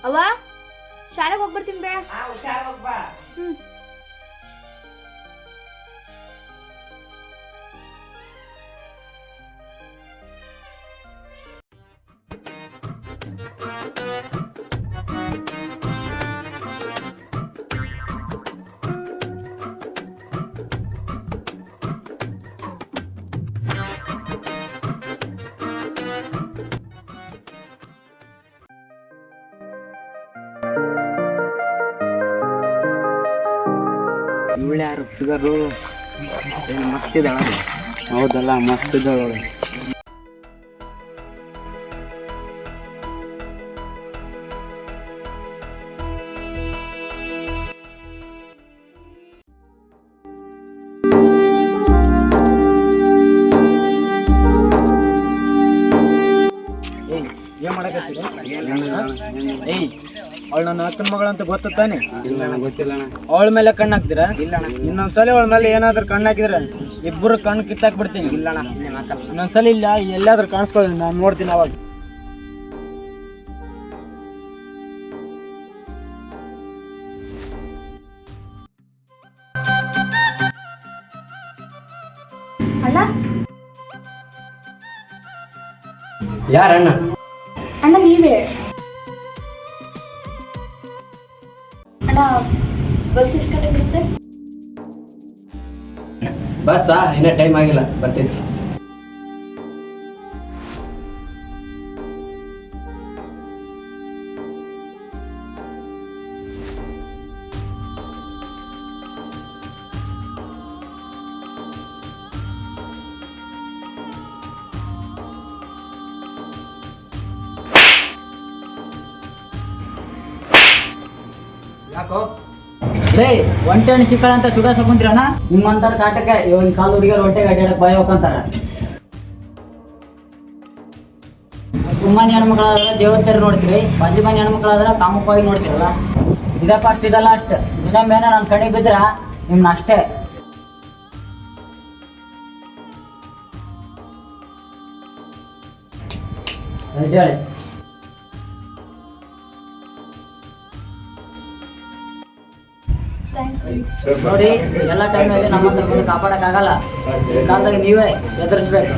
ಅವ್ವ ಶಾಲೆಗೆ ಹೋಗ್ಬರ್ತೀನಿ ಬೇ. ಹುಷಾರ್ ಹೋಗ್ಬಾ. ಇವಳು ಯಾರು ಫಿಗರು ಏನು ಮಸ್ತ್ ಇದ್ದಾಳ. ಹೌದಲ್ಲ ಮಸ್ತ್ ಇದ್ದಾಳ. ಏನ್ ಮಾಡಕತ್ತೀರಿ? ಏಯ್ ಅವಳು ನನ್ನ ಅಕ್ಕನ ಮಗಳಂತ ಗೊತ್ತಾನೆ? ಗೊತ್ತಿಲ್ಲ ಅವಳ ಮೇಲೆ ಕಣ್ಣು ಹಾಕ್ತೀರಾ? ಇಲ್ಲ ಇನ್ನೊಂದ್ಸಲ ಅವಳ ಮೇಲೆ ಏನಾದ್ರು ಕಣ್ಣು ಹಾಕಿದ್ರೆ ಇಬ್ಬರು ಕಣ್ಣು ಕಿತ್ತಾಕ್ ಬಿಡ್ತೀನಿ. ಇಲ್ಲಣ್ಣ ಇನ್ನೊಂದ್ಸಲ ಇಲ್ಲ ಎಲ್ಲಾದ್ರೂ ಕಾಣಿಸ್ಕೊಳ್ಳಿ, ನಾನು ನೋಡ್ತೀನಿ ಅವಾಗ. ಅಣ್ಣ ಯಾರಣ್ಣ? ಅಣ್ಣ ನೀವೇ? ಅಣ್ಣ ಬಸ್ ಎಷ್ಟು ಗಂಟೆಗೆ ಬರುತ್ತೆ? ಬಸ್ಸಾ ಇನ್ನೂ ಟೈಮ್ ಆಗಿಲ್ಲ, ಬರ್ತೈತಿ. ಯಾಕೋ ಲೇ ಒಂಟೆ ಹಣ್ಣು ಸಿಕ್ಕಳ ಅಂತ ಚುಡಾಸ ಕುಂತಿರಣ್ಣ? ನಿಮ್ಮಂತಾರ ಕಾಟಕ್ಕೆ ಇವನ್ ಕಾಲು ಹುಡುಗಿಯರು ಹೊಟ್ಟೆಗೆ ಅಡ್ಡಾಡಕ್ ಭಯ ಹೋಗ್ಕಂತಾರ. ಕುಮ್ಮನಿ ಹೆಣ್ಮಕ್ಳಾದ್ರೆ ದೇವತೆರು ನೋಡ್ತೀರಿ, ಬಂದಿಮನಿ ಹೆಣ್ಮಕ್ಳಾದ್ರೆ ಕಾಮುಕವಾಗಿ ನೋಡ್ತೀರಲ್ಲ. ಇದಪ್ಪ ಅಷ್ಟು ಇದಲ್ಲ ಅಷ್ಟು. ಇನ್ನೊಮ್ಮೇನ ನನ್ನ ಕಡೆಗೆ ಬಿದ್ರ ನಿಮ್ನ ಅಷ್ಟೇ. ಹೇಳಿ ನೋಡಿ, ಎಲ್ಲ ಟೈಮಲ್ಲಿ ನಮ್ಮ ಹತ್ರ ಬಂದು ಕಾಪಾಡಕ್ಕಾಗಲ್ಲ. ಈ ಕಾಲದಾಗ ನೀವೇ ಎದುರಿಸ್ಬೇಕು.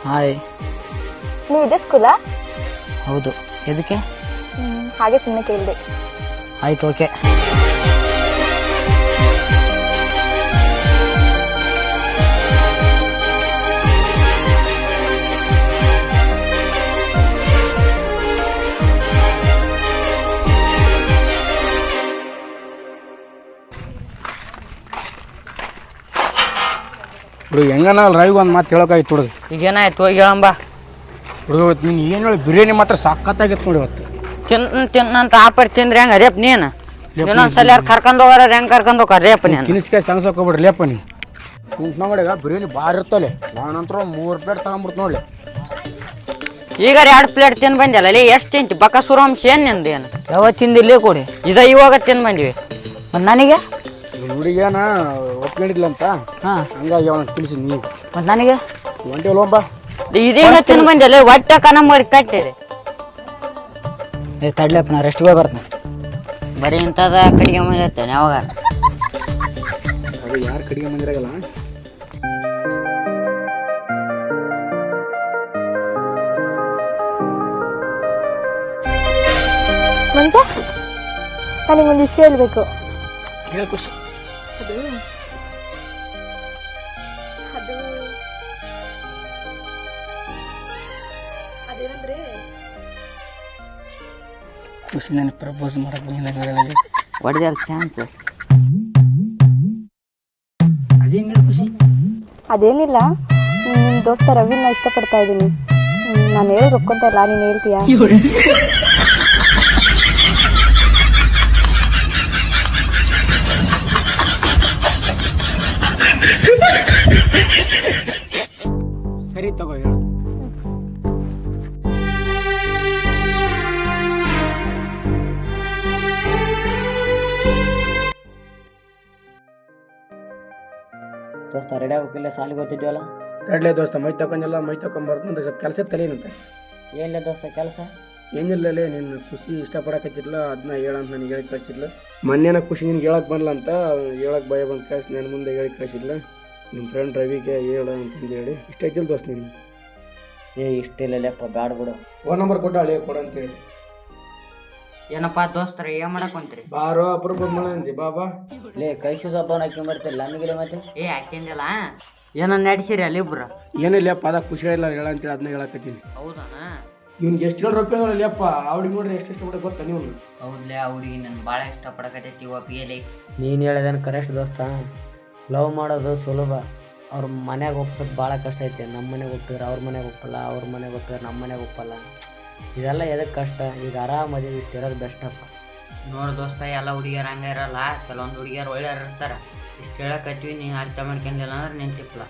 ಹಾಯ್. ನೀವು ಇದೇ ಸ್ಕೂಲಾ? ಹೌದು. ಎದಕ್ಕೆ? ಹಾಗೆ ಸುಮ್ಮನೆ ಕೇಳಿದೆ. ಆಯ್ತು, ಓಕೆ. ಹುಡುಗ ಹೆಂಗನ ರವಿಗೆ ಒಂದು ಮಾತು ಹೇಳೋಕಾಗಿತ್ತು ಹುಡುಗ. ಈಗ ಏನಾಯ್ತು ಹೋಗಿ ಹೇಳಂಬ. ಹುಡುಗ ಇವತ್ತು ನೀನು ಏನು ಹೇಳಿ ಬಿರಿಯಾನಿ ಮಾತ್ರ ಸಾಕತ್ತಾಗಿತ್ತು ನೋಡಿ ಇವತ್ತು. ತಿನ್ನಂತ ಆಪರ್ ತಿಂದ್ರೆ ಹೆಂಗ ರೇಪ್ ನೀನು ಇನ್ನೊಂದ್ಸಲ ಯಾರು ಕರ್ಕೊಂಡು ಹೋಗಾರ ಹೆಂಗೆ ಕರ್ಕೊಂಡು ಹೋಗಾರ ರೇಪ್ ನೀನು ತಿನಿಸ್ಕಾಯಿ ಸಣ್ಸೋಕೋಬಿಡ್ರಿ ಲೇಪ ನೀವು ಕುಂತ ನೋಡಿಗ ಬಿರಿಯಾನಿ ಭಾರಿ ಇರ್ತಲೆ. ನಾನಂತರ 3 ಪ್ಲೇಟ್ ತಗೊಂಬಿಡ್ತು ನೋಡ್ಲಿ. ಈಗ 2 ಪ್ಲೇಟ್ ತಿಂದು ಬಂದ್ಯಲ್ಲ ಅಲ್ಲಿ ಎಷ್ಟು ತಿಂತಿ ಬಕ್ಕ ಸುರಾಂಶ ಏನು ನಿಂದು ಏನು ಯಾವತ್ತು ತಿಂದಿಲ್ಲೇ ಕೊಡಿ ಇವಾಗ ತಿಂದು ಬಂದಿವಿ ಮತ್ತು ನನಗೆ ಹುಡುಗೇನ ಒಪ್ಕೊಂಡಿದ್ಲ ಅಂತ ಹಂಗಾಗಿ ಅವನ ತಿಳಿಸಿ ನೀವು ಮತ್ತು ನನಗೆ ಒಂಟಿ ಲೋಂಬ ಇದೀಗ ತಿಂದು ಬಂದ್ಯಲ್ಲ ಹೊಟ್ಟೆ ಕನ ಮಾಡಿ ಕಟ್ಟಿರಿ. ತಡ್ಲಪ್ಪ ನಾ ರೆಸ್ಟ್ಗೆ ಹೋಗಿ ಬರ್ತೀನಿ. ಬರೀ ಇಂಥದ ಕಡಿಗೆ ಬಂದಿರ್ತೇನೆ ಯಾವಾಗ ಅದು ಯಾರು ಕಡಿಗೆ ಬಂದಿರಾಗಲ್ಲ. ಮಂಜ ನನಗೊಂದು ವಿಷಯ ಹೇಳ್ಬೇಕು. ಹೇಳಿ ಖುಷಿ. ಅದೇನಂದ್ರೆ ಖುಷಿ ನನಗೆ ಪ್ರಪೋಸ್ ಮಾಡಕ್ಕೆ ಹೊಡೆದ ಚಾನ್ಸ್ ಅದೇನು ಖುಷಿ. ಅದೇನಿಲ್ಲ, ನಿಮ್ಮ ದೋಸ್ತ ರವಿನ ಇಷ್ಟಪಡ್ತಾ ಇದ್ದೀನಿ. ನಾನು ಹೇಳಿ ಒಪ್ಕೊಂತ ಇಲ್ಲ, ನೀನು ಹೇಳ್ತೀಯಾ? ಸರಿ ತಗೋ ಹೇಳು. ದೋಸ್ತ ರೆಡಿ ಆಗೋಕ್ಕಿಲ್ಲ ಸಾಲಿಗೆ ಗೊತ್ತಿದ್ವಲ್ಲ. ತಡ್ಲೆ ದೋಸ್ತ ಮೈ ತಗೊಂಡಿಲ್ಲ, ಮೈ ತಗೊಂಬರ್ತಂತ ಸ್ವಲ್ಪ ಕೆಲಸ ತಲೇನಂತೆ. ಏನಿಲ್ಲ ದೋಸ್ತ ಕೆಲಸ ಏನಿಲ್ಲಲೇ ನಿನ್ನ ಖುಷಿ ಇಷ್ಟಪಡಕತ್ತಿದ್ಲ ಅದನ್ನ ಹೇಳಂತ ನನಗೆ ಹೇಳಿ ಕಳಿಸಿದ್ಲು. ಮೊನ್ನೆನ ಖುಷಿ ನಿನ್ಗೆ ಹೇಳಕ್ಕೆ ಬಂದ್ಲ ಅಂತ ಹೇಳಕ್ಕೆ ಭಯ ಬಂದು ಕಳಿಸಿ ನನ್ನ ಮುಂದೆ ಹೇಳಿ ಕಳಿಸಿದ್ಲ. ನಿಮ್ಮ ಫ್ರೆಂಡ್ ರವಿಗೆ ಹೇಳ ಅಂತಂದು ಹೇಳಿ ಇಷ್ಟ ಐತಿಲ್ಲ ದೋಸ್ತ ನಿನಗೆ. ಇಷ್ಟಿಲ್ಲಪ್ಪ ಬ್ಯಾಡ ಬಿಡು. ಫೋನ್ ನಂಬರ್ ಕೊಟ್ಟ ಹಳೆ ಕೊಡ ಅಂತೇಳಿ. ಏನಪ್ಪ ದೋಸ್ತರ ಏನ್ ಮಾಡಕ್ ಹೊಂತ್ರಿ? ಬಾರೋ ಅಪರೂಪದ ಮಳೆ ಅಂದಿ ಬಾಬಾ. ಲೇ ಕೈಸಿ ಸೊಪ್ಪವನ್ನ ಹಾಕಿ ಬರ್ತಿಲ್ಲ ನಮಗಿಲ್ಲ ಮತ್ತೆ ಹಾಕಿಂದಿಲ್ಲ ಏನ ನಡೆಸಿರಿ ಅಲ್ಲಿ ಇಬ್ರು? ಏನಿಲ್ಲ ಪದ ಖುಷಿ ಇಲ್ಲ ಹೇಳ ಅಂತೇಳಿ ಅದನ್ನ ಹೇಳಕತ್ತೀನಿ. ಹೌದಾನ? ಇವ್ನಿಗೆ ಎಷ್ಟು ರೂಪಾಯಿ ನೋಡಲಿಯಪ್ಪ ಅವ್ರಿಗೆ ನೋಡ್ರಿ ಎಷ್ಟು ಕೂಡ ಗೊತ್ತಾ ನೀವು? ಹೌದ್ಲೇ ಆ ಹುಡುಗಿ ನನ್ ಭಾಳ ಇಷ್ಟಪಡಕತ್ತೈತಿ ಒಪ್ಪಿಗೆಲಿ. ನೀನು ಹೇಳೋದೇನು ಕರೆಕ್ಟ್ ದೋಸ್ತ. ಲವ್ ಮಾಡೋದು ಸುಲಭ, ಅವ್ರ ಮನೆಗೆ ಒಪ್ಸೋದು ಭಾಳ ಕಷ್ಟ ಐತೆ. ನಮ್ಮ ಮನೆಗೆ ಒಪ್ಪಿದ್ರೆ ಅವ್ರ ಮನೆಗೆ ಒಪ್ಪಲ್ಲ, ಅವ್ರ ಮನೆಗೆ ಒಪ್ಪಿದ್ರೆ ನಮ್ಮ ಮನೆಗೆ ಒಪ್ಪಲ್ಲ. ಇದೆಲ್ಲ ಎದಕ್ಕೆ ಕಷ್ಟ? ಈಗ ಆರಾಮದಿ ಇಷ್ಟು ಇರೋದು ಬೆಸ್ಟಪ್ಪ. ನೋಡಿ ದೋಸ್ತ, ಎಲ್ಲ ಹುಡುಗಿಯರು ಹಂಗೆ ಇರಲ್ಲ. ಕೆಲವೊಂದು ಹುಡುಗಿಯರು ಒಳ್ಳೆಯವ್ರು ಇರ್ತಾರೆ. ಇಷ್ಟು ಹೇಳಕತ್ತೀವಿ, ನೀನು ಅರ್ಥ ಮಾಡ್ಕೊಂಡಿಲ್ಲ ಅಂದ್ರೆ ನಿಂತಿಪ್ಪಲ್ಲ.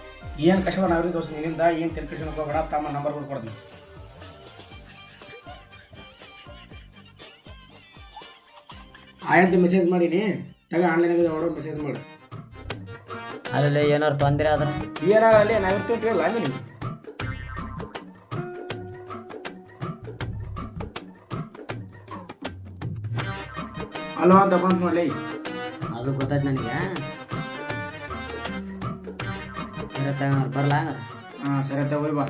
ಏನು ಕಷ್ಟ ಅವ್ರಿಗೆ ದೋಸ್ತ ನಿನ್ನಿಂದ ಏನು ತಿಳ್ಕೊಂಡು ಹೋಗ್ಬೇಡ. ತಮ್ಮ ನಂಬರ್ ಕೊಡ್ತೀನಿ. ಆಯಂತ ಮೆಸೇಜ್ ಮಾಡೀನಿ ತಗ ಆನ್ಲೈನಾಗ ಹೊಡೋ ಮೆಸೇಜ್ ಮಾಡಿ. ಅದ್ರಲ್ಲಿ ಏನಾರು ತೊಂದರೆ ಆದ್ರೆ ಏನಾಗಲ್ಲ ನಾವಿರ್ತೀವಿ ಅಲ್ಲ ನೀವು. ಅಲ್ವಾ ಅಂತ ಬಂತು ನೋಡ್ಲಿ. ಅದು ಗೊತ್ತಾಯ್ತು ನನಗೆ. ಸರಿ ತಗ ಬರಲ್ಲ. ಹಾಂ ಸರಿ ತಗೋ ಬಾ.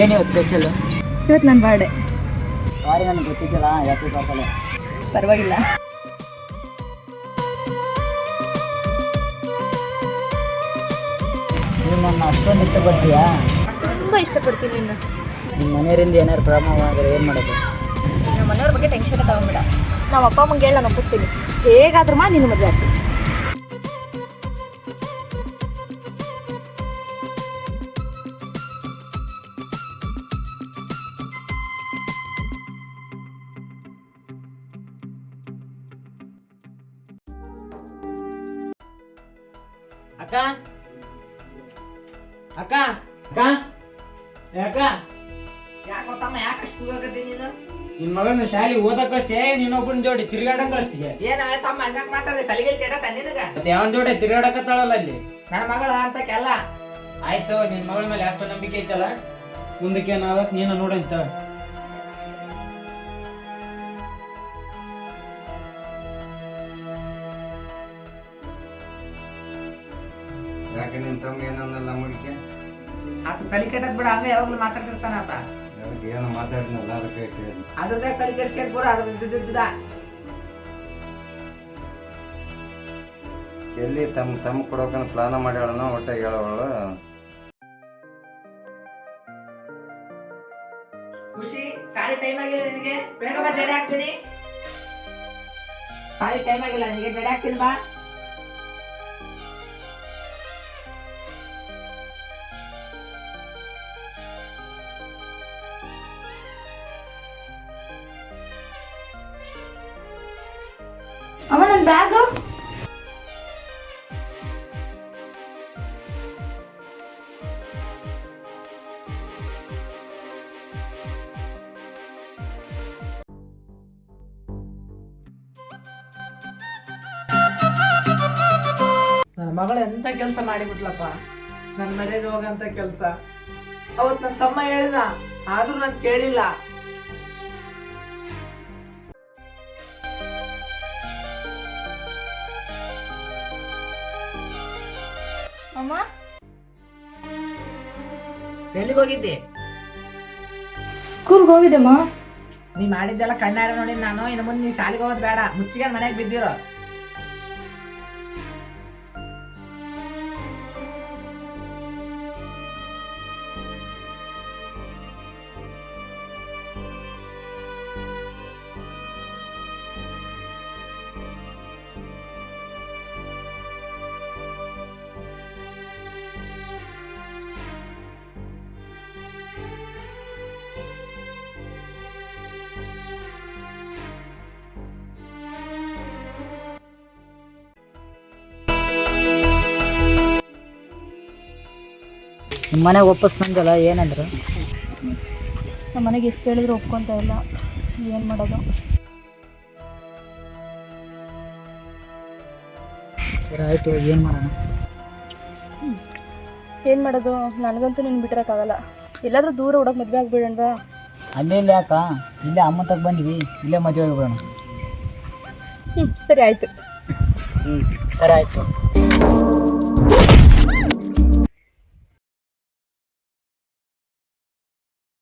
ಏನಿವತ್ತು ಸ್ಪೆಷಲ್? ಇವತ್ತು ನನ್ನ ಬರ್ಡೇ. ಸಾರಿ ನನಗೆ ಗೊತ್ತಿದ್ದಿಲ್ಲ. ಯಾಕೆ ಬರ್ತಲ್ಲ? ಪರವಾಗಿಲ್ಲ. ನೀವು ನನ್ನ ಅಷ್ಟೊಂದು ಇಷ್ಟಪಡ್ತೀಯಾ? ತುಂಬ ಇಷ್ಟಪಡ್ತೀನಿ ನಿನ್ನ. ನಿಮ್ಮ ಮನೆಯವರಿಂದ ಏನಾದ್ರು ಪ್ರಾಬ್ಲಮ್ ಆದರೆ ಏನು ಮಾಡೋದು? ನಮ್ಮ ಮನೆಯವ್ರ ಬಗ್ಗೆ ಟೆನ್ಷನ್ ತಗೊಂಬೇಡ. ನಮ್ಮ ಅಪ್ಪ ಅಮ್ಮಂಗೆ ಹೇಳಿ ನಾನು ಒಪ್ಪಿಸ್ತೀನಿ. ಹೇಗಾದ್ರೂ ಮಾಡಿ ನಿನ್ನ ಮದುವೆ ಆಗ್ತೀನಿ. ಅಕ್ಕ ಅಕ್ಕ ಅಕ್ಕ ಅಕ್ಕ ಯಾಕೋತಮ್ಮ ಯಾಕಷ್ಟು ಹೋಗತ್ತೆ ನೀನು? ನಿನ್ನ ಮಗಳನ್ನ ಶಾಲೆಗೆ ಓದಕ್ಕೆ ಕಳಿಸ್ತೀಯ ನೀನೊಬ್ಬನ ಜೋಡಿ ತಿರ್ಗಾಡಕ್ ಕಳಿಸ್ತೀಯ? ಏನಾಯ್ತಮ್ಮ ಹಂಗ ಮಾತಾಡಿದೆ ತಲೆಗೆ ಕೆಡತ ನಿನಗ? ಮತ್ತೆ ಅವನ ಜೋಡಿ ತಿರ್ಗಾಡಕತ್ತಾಳಲ್ಲ ಅಲ್ಲಿ. ನನ್ನ ಮಗಳ ಅಂತಕ್ಕೆಲ್ಲ ಆಯ್ತು, ನಿನ್ನ ಮಗಳ ಮೇಲೆ ಅಷ್ಟು ನಂಬಿಕೆ ಐತಲ್ಲ, ಮುಂದಕ್ಕೆ ಏನಾಗತ್ ನೀನು ನೋಡಂತ. ಯಾಕೆ ನಿಮ್ಮ ತಮ್ಮ ಏನನ್ನಲ್ಲ ಮುಡಿಕೆ ಆತ ತಲೆ ಕೆಟ್ಟದ್ ಬಿಡ, ಹಂಗ ಯಾವಾಗ್ಲೂ ಮಾತಾಡ್ತಿರ್ತಾನ ಆತ. ಅದಕ್ಕೆ ಏನು ಮಾತಾಡಿದ್ನಲ್ಲ ಅದಕ್ಕೆ ಕೇಳಿ. ಅದ್ರದ್ದೇ ತಲೆ ಕೆಡ್ಸ್ಕೊಂಡ್ ಬಿಡ, ಅದ್ರ ಇದ್ದಿದ್ದ. ಎಲ್ಲಿ ತಮ್ಮ ಕೊಡೋಕನ ಪ್ಲಾನ ಮಾಡ್ಯಾಳನೋ ಒಟ್ಟೆ ಹೇಳೋಳು. ಖುಷಿ, ಸಾರಿ ಟೈಮ್ ಆಗಿಲ್ಲ ನಿನಗೆ, ಬೇಗ ಬಾ, ಜಡೆ ಹಾಕ್ತೀನಿ. ಸಾರಿ ಟೈಮ್ ಆಗಿಲ್ಲ ನಿನಗೆ, ಜಡೆ ಹಾಕ್ತೀನಿ ಬಾ. ಅಮ್ಮ ನನ್ನ ಬ್ಯಾಗು. ನನ್ನ ಮಗಳು ಎಂತ ಕೆಲಸ ಮಾಡಿಬಿಟ್ಲಪ್ಪ, ನನ್ನ ಮನೆಗೆ ಹೋಗಂತ ಕೆಲಸ. ಅವತ್ ನನ್ನ ತಮ್ಮ ಹೇಳಿದ, ಆದ್ರೂ ನಾನು ಕೇಳಿಲ್ಲ. ಅಮ್ಮ ಎಲ್ಲಿಗೆ ಹೋಗಿದ್ದೆ? ಸ್ಕೂಲ್ಗೆ ಹೋಗಿದ್ದೆಮ್ಮ. ನೀ ಮಾಡಿದ್ದೆಲ್ಲ ಕಣ್ಣಾರ ನೋಡಿ ನಾನು. ಇನ್ನು ಮುಂದೆ ನೀ ಶಾಲೆಗೆ ಹೋಗೋದು ಬೇಡ, ಮುಚ್ಚಿಗೆ ಮನೆಗೆ ಬಿದ್ದಿರೋ. ನಿಮ್ಮ ಮನೆಗೆ ವಾಪಸ್ ಬಂದಲ್ಲ, ಏನಂದ್ರು? ನಮ್ಮ ಮನೆಗೆ ಎಷ್ಟು ಹೇಳಿದ್ರು ಒಪ್ಕೊತಾ ಇಲ್ಲ, ಏನು ಮಾಡೋದು? ಸರಿ ಆಯಿತು, ಏನು ಮಾಡೋಣ? ಏನು ಮಾಡೋದು? ನನಗಂತೂ ನೀನು ಬಿಟ್ಟಿರೋಕ್ಕಾಗಲ್ಲ. ಎಲ್ಲಾದರೂ ದೂರ ಹುಡುಗ ಮದುವೆ ಆಗಿಬಿಡೋಣವಾ? ಅಲ್ಲೇ ಇಲ್ಲಿ ಯಾಕ, ಇಲ್ಲೇ ಅಮ್ಮ ತಗ ಬಂದ್ವಿ, ಇಲ್ಲೇ ಮದುವೆ ಆಗಿಬಿಡೋಣ. ಸರಿ ಆಯಿತು. ಸರಿ ಆಯಿತು.